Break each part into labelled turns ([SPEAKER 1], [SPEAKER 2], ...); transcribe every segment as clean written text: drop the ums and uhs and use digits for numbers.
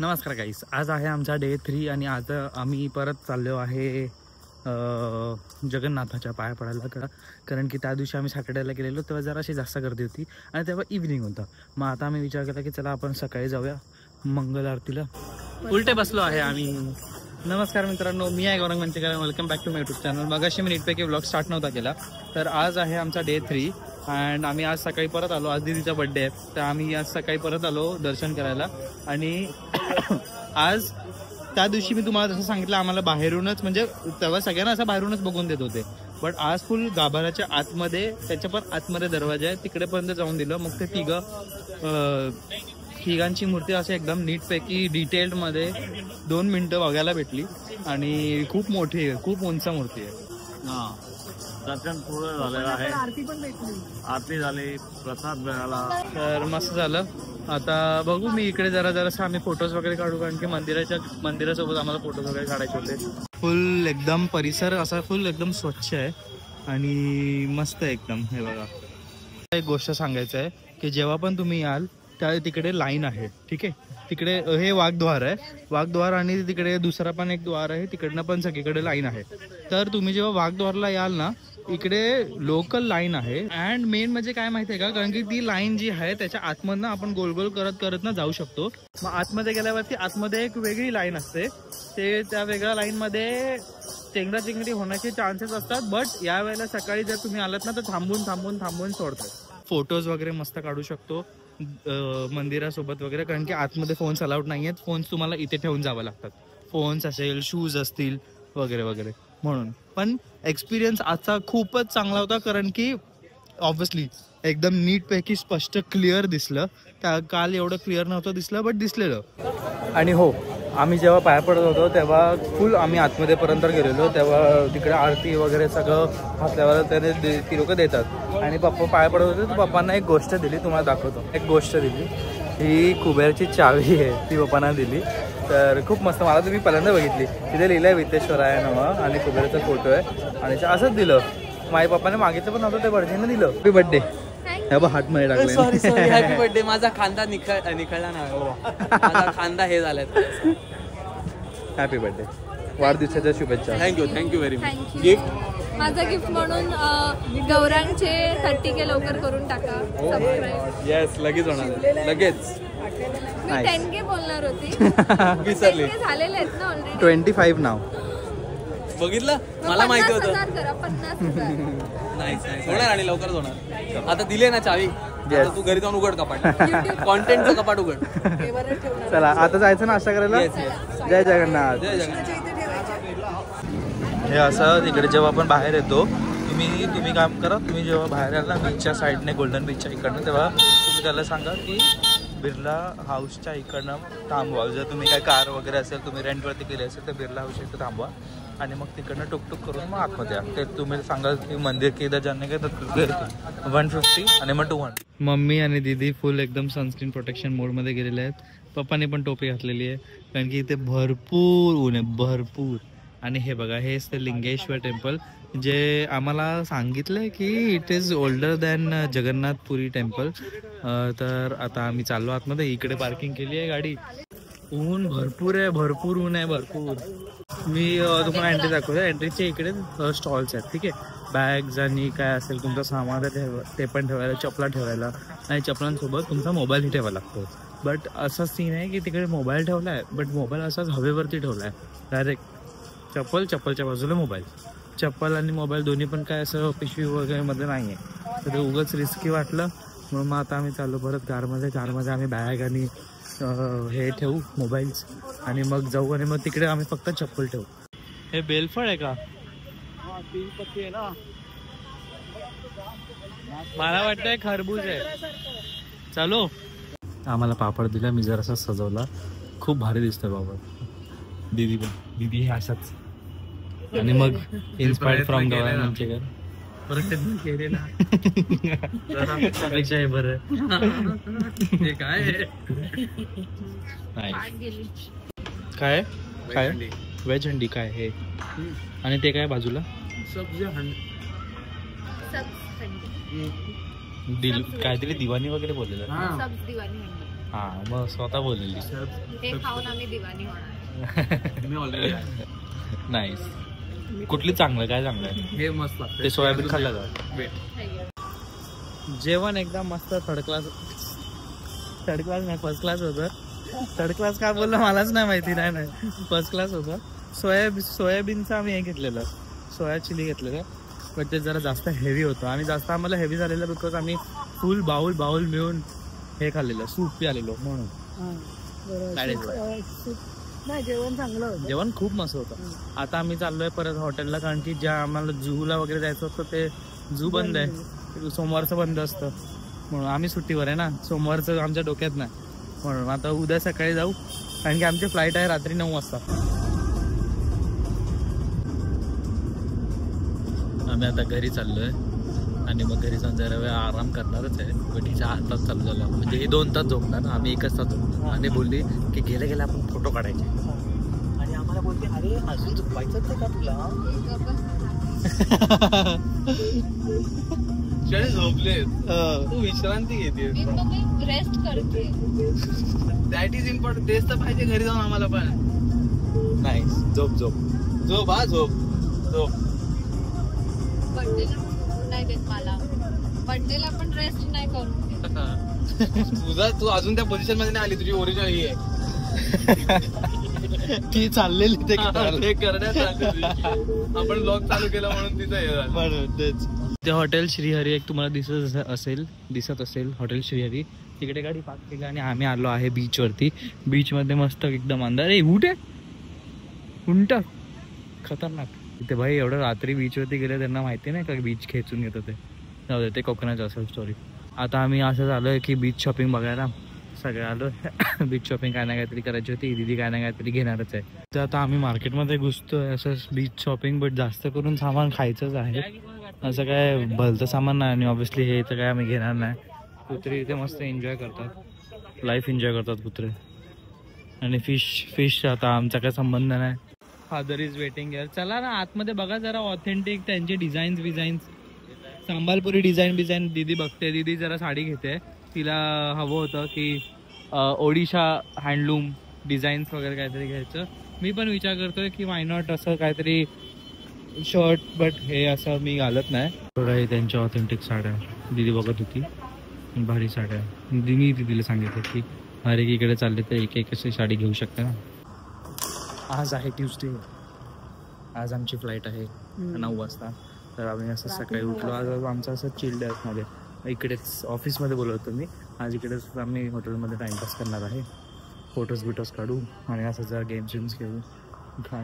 [SPEAKER 1] नमस्कार गाईस, आज आहे आमचा डे 3 आणि आज आम्ही परत चाललो आहे जगन्नाथाच्या पाया पडायला कारण की त्या दिवशी आम्ही सॅटर्डेला गेलेलो तेव्हा जराशी जास्त गर्दी होती आणि तेव्हा इव्हनिंग होतं. मग आता आम्ही विचार केला की चला आपण सकाळी जाऊया मंगल आरतीला. उलटे बसलो आहे आम्ही. नमस्कार मित्रांनो, मी आहे Gaurang Manchekar. Welcome back to my YouTube channel. मगाशी मी नीटपैकी व्लॉग स्टार्ट नव्हता केला, तर आज आहे आमचा डे 3 अँड आम्ही आज सकाळी परत आलो. आज दीदीचा बड्डे आहे, तर आम्ही आज सकाळी परत आलो दर्शन करायला. आणि आज त्या दिवशी मी तुम्हाला जसं सांगितलं आम्हाला बाहेरूनच, म्हणजे तेव्हा सगळ्यांना असं बाहेरूनच बघून देत होते, बट आज फुल गाभाऱ्याच्या आतमध्ये, त्याच्या पण आतमध्ये दरवाजा आहे, तिकडेपर्यंत जाऊन दिलं. मग ते तिघांची मूर्ती अशी एकदम नीटपैकी डिटेल्डमध्ये 2 मिनटं बघायला भेटली आणि खूप मोठी आहे, खूप उंच मूर्ती आहे.
[SPEAKER 2] हां, दर्शन पूर्ण झालेलं आहे. आरती झाली, प्रसाद मिळाला,
[SPEAKER 1] तर मस्त झालं. आता बघू, मी इकडे जरासं आम्ही फोटोज वगैरे काढू, कारण की मंदिरासोबत आम्हाला फोटोज वगैरे काढायचे होते. फुल एकदम परिसर असा फुल एकदम स्वच्छ आहे आणि मस्त आहे एकदम. हे बघा, एक गोष्ट सांगायचं आहे की जेव्हा पण तुम्ही याल त्या तिकडे लाईन आहे, ठीक आहे. तिकडे हे वाघद्वार आहे, वाघद्वार, आणि तिकडे दुसरा पण एक द्वार आहे, तिकडनं पण सगळीकडे लाईन आहे. तर तुम्ही जेव्हा वाघद्वारला याल ना, इकडे लोकल लाईन आहे. अँड मेन म्हणजे काय माहिती आहे का, कारण की ती लाईन जी आहे त्याच्या आतमधनं आपण गोल गोल करत ना जाऊ शकतो. मग आतमध्ये गेल्यावरती आतमध्ये एक वेगळी लाईन असते, ते त्या वेगळ्या लाईनमध्ये चेंगराचेंगरी होण्याचे चान्सेस असतात. बट यावेळेला सकाळी जर तुम्ही आलात ना, तर थांबून सोडतात. फोटोज वगैरे मस्त काढू शकतो मंदिरासोबत वगैरे, कारण की आतमध्ये फोन्स अलाउड नाही आहेत. फोन्स तुम्हाला इथे ठेवून जावं लागतात. फोन्स असेल, शूज असतील वगैरे वगैरे. म्हणून पण एक्सपिरियन्स आजचा खूपच चांगला होता, कारण की ऑब्व्हियसली एकदम नीटपैकी स्पष्ट क्लिअर दिसलं. काल एवढं क्लिअर नव्हतं दिसलं, बट दिसलेलं. आणि हो, आम्ही जेव्हा पाया पडत होतो तेव्हा फुल आम्ही आतमध्ये पर्यंत गेलेलो, तेव्हा तिकडे आरती वगैरे सगळं आपल्याला त्याने ती लोक देतात. आणि पप्पा पाया पडत होते, तर पप्पांना एक गोष्ट दिली, तुम्हाला दाखवतो. एक गोष्ट दिली, ही कुबेरची चावी आहे, ती पप्पांना दिली. तर खूप मस्त, मला तुम्ही पहिल्यांदा बघितली, तिथे लिहिलं आहे वितेश्वराय नमः आणि कुबेराचा फोटो आहे. आणि असंच दिलं, माझ्या पप्पाने मागितलं पण नव्हतं, ते भटजीने दिलं. Happy birthday. हात मध्ये टाकले.
[SPEAKER 3] Sorry happy birthday. माझा खांदा निखळला नाही, माझा खांदा हे झालाय.
[SPEAKER 1] हॅपी बर्थडे, वाढदिवसाच्या शुभेच्छा.
[SPEAKER 3] Thank you very much.
[SPEAKER 4] गिफ्ट, माझा गिफ्ट म्हणून गौरांगचे 30K लवकर करून टाका.
[SPEAKER 3] येस, लगेच होणार, लगेच.
[SPEAKER 4] मी 10K बोलणार होती,
[SPEAKER 3] विसरली.
[SPEAKER 4] झालेले आहेत ना ऑलरेडी.
[SPEAKER 1] 25 नाव.
[SPEAKER 3] बघितलं, मला माहिती होतं.
[SPEAKER 4] 50,000
[SPEAKER 3] नाही होणार आणि लवकरच होणार. आता दिले ना चावी, तू घरी जाऊन उघड कपाट, कॉन्टेंटचं कपाट उघड.
[SPEAKER 1] चला आता जायचं नाश्ता करायला. जय जगन्नाथ.
[SPEAKER 3] जय जगन्नाथ.
[SPEAKER 1] हे असं तिकडे जेव्हा आपण बाहेर येतो, तुम्ही काम करा, तुम्ही जेव्हा बाहेर याल ना बीचच्या साईडने, गोल्डन बीचच्या इकडनं, तेव्हा तुम्ही त्याला सांगा की बिर्ला हाऊसच्या इकडनं थांबवा. जर तुम्ही काय कार वगैरे असेल, तुम्ही रेंटवरती केली असेल, तर बिर्ला हाऊस इथं थांबवा आणि मग तिकडनं टुकटुक करून मग आतमध्ये या. ते तुम्ही सांगा की मंदिर केदार जाणे काय, तर 150 आणि मग 200. मम्मी आणि दीदी फुल एकदम सनस्क्रीन प्रोटेक्शन मोडमध्ये गेलेले आहेत. पप्पाने पण टोपी घातलेली आहे, कारण की इथे भरपूर ऊन आहे, भरपूर. आणि हे बघा, हेच ते लिंगेश्वर टेम्पल, जे आम्हाला सांगितलंय की it is older than Jagannathpuri temple. तर आता आम्ही चाललो आतमध्ये. इकडे पार्किंग केली आहे गाडी. ऊन भरपूर आहे, भरपूर ऊन आहे, भरपूर. मी तुम्हाला एंट्री दाखवतो. एंट्रीच्या इकडे स्टॉल्स आहेत, ठीक आहे. बॅग्स आणि काय असेल तुमचं सामान ते पण ठेवायला, चपला ठेवायला, आणि चपलांसोबत तुमचा मोबाईलही ठेवायला लागतो. बट असा सीन आहे की तिकडे मोबाईल ठेवला आहे, बट मोबाईल असाच हवेवरती ठेवला आहे. डायरेक्ट चप्पलच्या बाजूला मोबाईल. चप्पल आणि मोबाईल दोन्ही पण काय असं पिशवी वगैरे मध्ये नाही आहे, तर ते उगाच रिस्की वाटलं. म्हणून मग आता आम्ही चाललो परत कारमध्ये आम्ही बॅग आणि हे ठेवू, मोबाईल्स, आणि मग जाऊ. आणि मग तिकडे आम्ही फक्त चप्पल ठेवू. हे बेलफळ आहे का?
[SPEAKER 3] 3 पत्ती आहे ना.
[SPEAKER 1] मला वाटतंय खरबूज आहे. चालो. आम्हाला पापड दिला, मी जरासा सजवला, खूप भारी दिसतोय पापड. दीदी हे अशाच. आणि मग इन्स्पायर्ड फ्रॉम गव्हर्नमेंटचे परत केलेला बरं. काय काय व्हेज हंडी काय हे, आणि ते काय बाजूला काहीतरी दिवाणी वगैरे बोललेलं. हा मग स्वतः बोललेली
[SPEAKER 4] हे खाऊन आम्ही दिवाणी होणार.
[SPEAKER 3] मी ऑलरेडी
[SPEAKER 1] नाईस. कुठली चांगलं काय चांगलं आहे?
[SPEAKER 3] हे मस्त लागतं.
[SPEAKER 1] ते सोयाबीन खाल्लं का? जेवण एकदम मस्त थर्ड क्लास नाही फर्स्ट क्लास होतं. थर्ड क्लास काय बोललं मलाच नाही माहिती. नाही फर्स्ट क्लास होतं. सोयाबीनचं आम्ही हे घेतलेलं, सोया चिली घेतलेलं, बट ते जरा जास्त हेवी होतं आणि जास्त आम्हाला हेवी झालेलं बिकॉज आम्ही फुल बाउल मिळून हे खाल्लेलं, सूप प्यालेलो म्हणून.
[SPEAKER 5] नाही जेवण चांगलं होतं.
[SPEAKER 1] जेवण खूप मस्त होतं. आता आम्ही चाललोय परत हॉटेलला, कारण की ज्या आम्हाला झूला वगैरे जायचं होतं ते झू बंद आहे, सोमवारचं बंद असतं म्हणून. आम्ही सुट्टीवर आहे ना, सोमवारचं आमच्या डोक्यात नाही म्हणून. आता उद्या सकाळी जाऊ, कारण की आमची फ्लाईट आहे रात्री 9 वाजता. आम्ही आता घरी चाललोय आणि मग घरी जाऊन जरा वेळ आराम करणारच आहे. पण तिच्या 8 तास चालू झाला, म्हणजे हे 2 तास झोपणार, आम्ही 1 तास झोपणार. आणि बोलली की गेल्या आपण फोटो काढायचे आणि आम्हाला बोलते अरे अजून झोपायचंच आहे का तुला?
[SPEAKER 3] झोपले तू विश्रांती घेते.
[SPEAKER 4] रेस्ट करते.
[SPEAKER 3] That is important. तेच तर पाहिजे घरी जाऊन आम्हाला पण.
[SPEAKER 1] नाही झोप
[SPEAKER 3] झोप हा झोप.
[SPEAKER 4] बर्थडेला नाही देत मला. बर्थडेला पण रेस्ट नाही करून
[SPEAKER 3] तुझा तू अजून त्या पोझिशन मध्ये नाही आली. तुझी ओरिजिनल ही आहे.
[SPEAKER 1] ती चाललेली ते
[SPEAKER 3] करण्यासाठी आपण ब्लॉग चालू केला म्हणून तिचं हे झालं.
[SPEAKER 1] तेच. ते हॉटेल श्रीहरी एक तुम्हाला दिसत असेल हॉटेल श्रीहरी. तिकडे गाडी पार्क केली आणि आम्ही आलो आहे बीच वरती. बीच मध्ये मस्त एकदम अंधार. उंट खतरनाक. ते भाई एवढं रात्री बीच वरती गेले त्यांना माहिती नाही का बीच खेचून घेतं ते. जाऊ दे, ते कोकणाच असेल स्टोरी. आता आम्ही असं झालोय की बीच शॉपिंग बघायला सगळे आलो. बीच शॉपिंग काय ना काहीतरी करायची होती. दीदी काय ना काहीतरी घेणारच आहे. तर आता आम्ही मार्केटमध्ये घुसतोय असं बीच शॉपिंग, बट जास्त करून सामान खायचंच आहे. असं काय भलतं सामान नाही. आणि ऑब्व्हियसली हे तर काय आम्ही घेणार नाही. कुत्रे इथे मस्त एन्जॉय करतात, लाईफ एन्जॉय करतात कुत्रे. आणि फिश आता आमचा काय संबंध नाही. फादर इज वेटिंग यार. चला ना आतमध्ये बघा जरा ऑथेंटिक त्यांचे डिझाईन्स. संबलपुरी डिझाईन दीदी बघते. दीदी जरा साडी घेते. तिला हवं होतं की ओडिशा हँडलूम डिझाईन्स वगैरे काहीतरी घ्यायचं. मी पण विचार करतोय की वाय नॉट असं काहीतरी शर्ट, बट हे असं मी घालत नाही. बघा हे त्यांच्या ऑथेंटिक साड्या दीदी बघत होती. भारी साड्या. मी दीदीला सांगितलं की अरे इकडे चालले तर एक अशी साडी घेऊ शकते ना. आज आहे ट्यूसडे. आज आमची फ्लाईट आहे 9 वाजता. तर आम्ही असं सकाळी उठलो. आज आमचं असं चिल्ड मध्ये इकडेच ऑफिसमध्ये बोलवतो मी. आज इकडेच आम्ही हॉटेलमध्ये टाइमपास करणार आहे. फोटोज काढू आणि असं जरा गेम्स खेळू,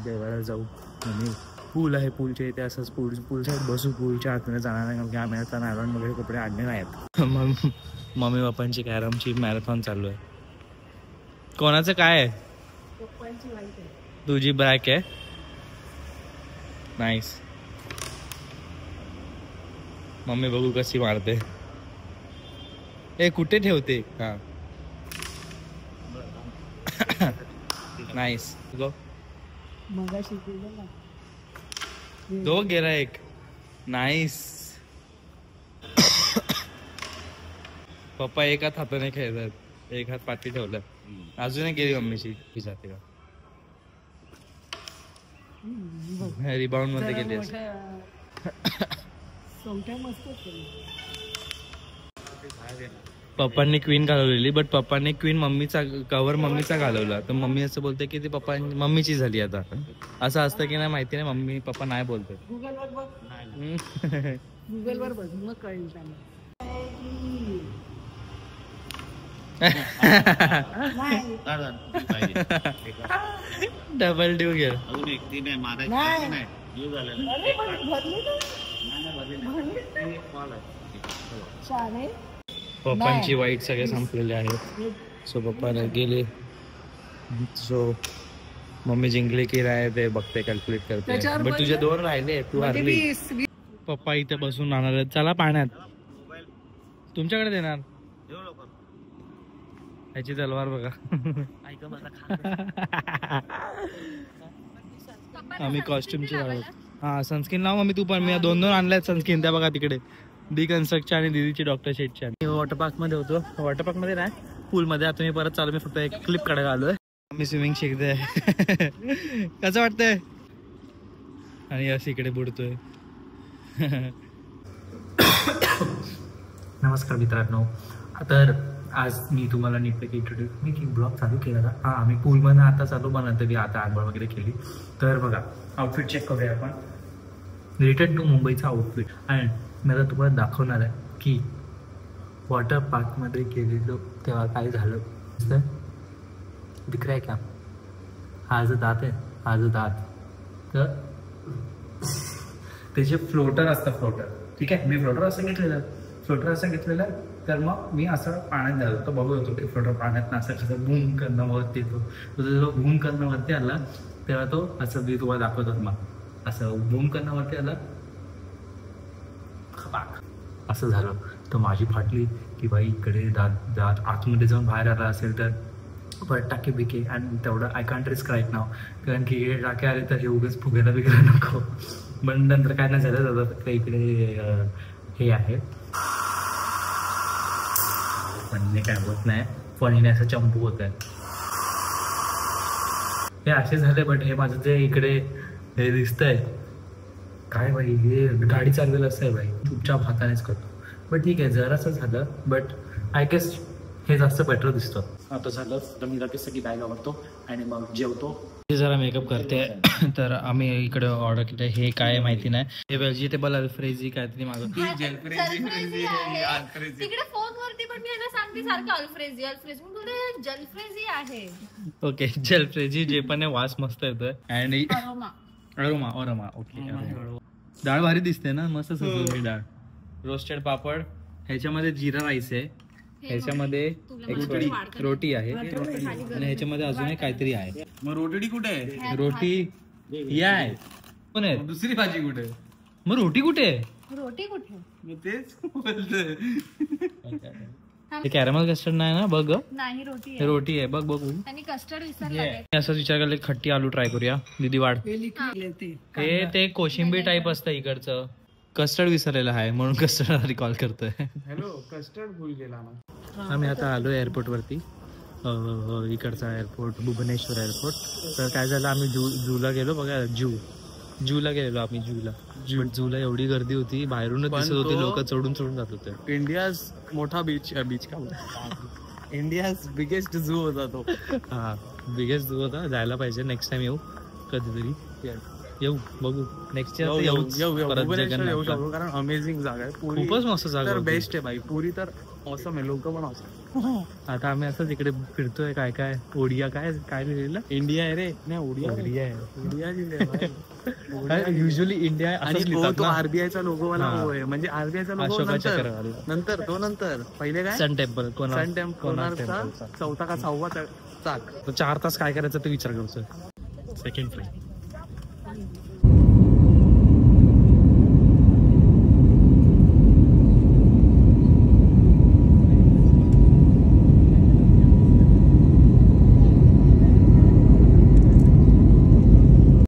[SPEAKER 1] जेवायला जाऊ. आणि पूल आहे, पूलच्या इथे असंच पूल साईड बसू. पूलच्या आतमध्ये जाणार नाही कारण की आम्ही आता नायलॉन वगैरे कपडे आणले नाहीत. मम्मी पप्पांची कॅरमची मॅरेथॉन चालू आहे. कोणाचं काय आहे? तुझी ब्रॅक आहे. नाईस. मम्मी बघू कशी मारते. ए कुठे ठेवते? हा नाईस. गो दो गेला एक. नाईस. पप्पा एकाच हाताने खेळतात, एक हात पाठी ठेवलं. अजून एक गेली मम्मीची. जाते का रिबाउंड मध्ये गेली. पप्पांनी क्वीन घालवलेली, बट पप्पांनी क्वीन मम्मीचा घालवला. तर मम्मी असं बोलते की ती पप्पा मम्मीची झाली आता. असं असतं की नाही माहिती नाही. मम्मी पप्पा नाही बोलते.
[SPEAKER 5] गुगलवर बघ मग कळेल त्यांना.
[SPEAKER 1] डबल ड्यू घे. पप्पांची वाईट सगळे संपलेले आहेत. सो पप्पा गेले. सो मम्मी जिंकली की राय ते बघते, कॅल्क्युलेट करते. बट तुझे 2 राहिले, तू हरली. पप्पा इथे बसून राहणार आहेत. चला पाण्यात. तुमच्याकडे देणार ह्याची तलवार बघा. आम्ही कॉस्ट्युमची हा सनस्क्रीन लाव मम्मी तू पण. मी 2 आणल्यात सनस्क्रीन. त्या बघा तिकडे डिकन्स्ट्रक्टच्या आणि दीदीची डॉक्टर शेटच्या. वॉटर पार्क मध्ये होतो. वॉटर पार्क मध्ये नाही, पूलमध्ये. आता मी परत चालू, मी फक्त एक क्लिप काढायला आलोय. मी स्विमिंग शिकते. कसं वाटतंय? आणि असं इकडे बुडतोय. नमस्कार मित्रांनो. तर आज मी तुम्हाला नीटपैकी मी ब्लॉग चालू केला का? हां, आम्ही पूलमध्ये आता चालू बनवतो की आता आंघोळ वगैरे केली. तर बघा आउटफिट चेक करूया आपण. रिटर्न टू मुंबईचा आउटफिट. आणि मी आता तुम्हाला दाखवणार आहे की वॉटर पार्कमध्ये गेलेलो तेव्हा काय झालं. दिख रहा है क्या? हा जो दात आहे, हा जो दात, तर त्याचे फ्लोटर असतं. फ्लोटर ठीक आहे, मी फ्लोटर असं घेतलेलं. तर मग मी असं पाण्यात झालो तर बघत होतो की फ्लोटर पाण्यात असं कसं बूम करणं वरती येतो. तो जो बूम करणं वरती आला तेव्हा तो असं मी तुम्हाला दाखवतात. मग असं बूम करणं वरती आला, असं झालं. तर माझी फाटली की बाई इकडे दात आतमध्ये जाऊन बाहेर आला असेल तर परत टाके बिके. आणि तेवढं आय कांट रिस्क राईट नाव, कारण की हे टाके आले तर हे उगाच फुगायला बिगायला नको. पण नंतर काय नाही झालं दादा, इकडे हे आहे पण काय होत नाही, फणीने असं चंपू होत आहे. हे असे झाले. बट हे माझं जे इकडे हे दिसतंय काय बाई, हे गाडी चाललेलं असतं भाई, चुपचाप हातानेच करतो. बट ठीक आहे, जरासं झालं. बट आय गेस हे जास्त बेटर दिसतं. आता झालं तर मी लगेच सगळी बॅग आवडतो आणि मग जेवतो. हे जरा मेकअप करते. तर आम्ही इकडे ऑर्डर केलं. हे काय माहिती नाही, हे व्हेजिटेबल अल्फ्रेझी काहीतरी मागं.
[SPEAKER 4] तिकडे फोन वरती पण मी यांना सांगते सारखं अल्फ्रेझी जलफ्रेझी आहे.
[SPEAKER 1] ओके, जलफ्रेझी जे पण आहे, वास मस्त येतोय. आणि अरोमा ओके. डाळ भारी दिसते ना, मस्त सजवली डाळ. रोस्टेड पापड, ह्याच्यामध्ये जिरा राईस आहे, ह्याच्यामध्ये एक रोटी आहे आणि ह्याच्यामध्ये अजून एक काहीतरी आहे.
[SPEAKER 3] मग रोटी कुठे आहे?
[SPEAKER 1] रोटी ही आहे पण आहे.
[SPEAKER 3] दुसरी भाजी कुठे आहे?
[SPEAKER 1] मग रोटी कुठे आहे?
[SPEAKER 4] रोटी कुठे?
[SPEAKER 3] मी तेच बोलतोय.
[SPEAKER 1] हे कॅरमल कस्टर्ड नाही ना? बघ,
[SPEAKER 4] नाही रोटी
[SPEAKER 1] हे
[SPEAKER 4] आहे.
[SPEAKER 1] रोटी आहे. बघ बघू.
[SPEAKER 4] आणि कस्टर्ड विसरला.
[SPEAKER 1] मी असंच विचार केला खट्टी आलू ट्राय करूया. दीदी वाढ. हे ते कोशिंबीर टाईप असतं इकडचं. कस्टर्ड विसरलेलं आहे म्हणून कस्टर्ड रिकॉल करतोय.
[SPEAKER 3] हॅलो, कस्टर्ड भूल गेला ना.
[SPEAKER 1] आम्ही आता आलो एअरपोर्ट वरती. इकडचा एअरपोर्ट भुवनेश्वर एअरपोर्ट. तर काय झालं, आम्ही जूला गेलो. बघा जूला गेलेलो आम्ही. जूला एवढी गर्दी होती, बाहेरूनच दिसत होती, लोक चढून जात होते.
[SPEAKER 3] इंडियाज मोठा बीच का इंडियाज बिगेस्ट झू होता तो.
[SPEAKER 1] हा, बिगेस्ट झू होता. जायला पाहिजे. नेक्स्ट टाइम येऊ कधीतरी. येऊ, बघू. नेक्स्ट इयर
[SPEAKER 3] येऊ कारण अमेझिंग जागा आहे.
[SPEAKER 1] खूपच मस्त जागा
[SPEAKER 3] तर बेस्ट आहे भाई. पुरी तर ऑसम आहे, लोक पण ऑसम.
[SPEAKER 1] आता आम्ही असंच इकडे फिरतोय. काय ओडिया काय लिहिलेलं?
[SPEAKER 3] इंडिया आहे रे. नाही, ओडिया
[SPEAKER 1] आहे. युजली इंडिया
[SPEAKER 3] आणि तो आरबीआयचा लोगो वाला आहे. म्हणजे आरबीआयचा लोगो नंतर पहिले काय
[SPEAKER 1] सन टेम्पल,
[SPEAKER 3] सन टेम्पल, कोणार्कचा 4था का 6वा चाक.
[SPEAKER 1] 4 तास काय करायचं ते विचार करतोय. Second flight.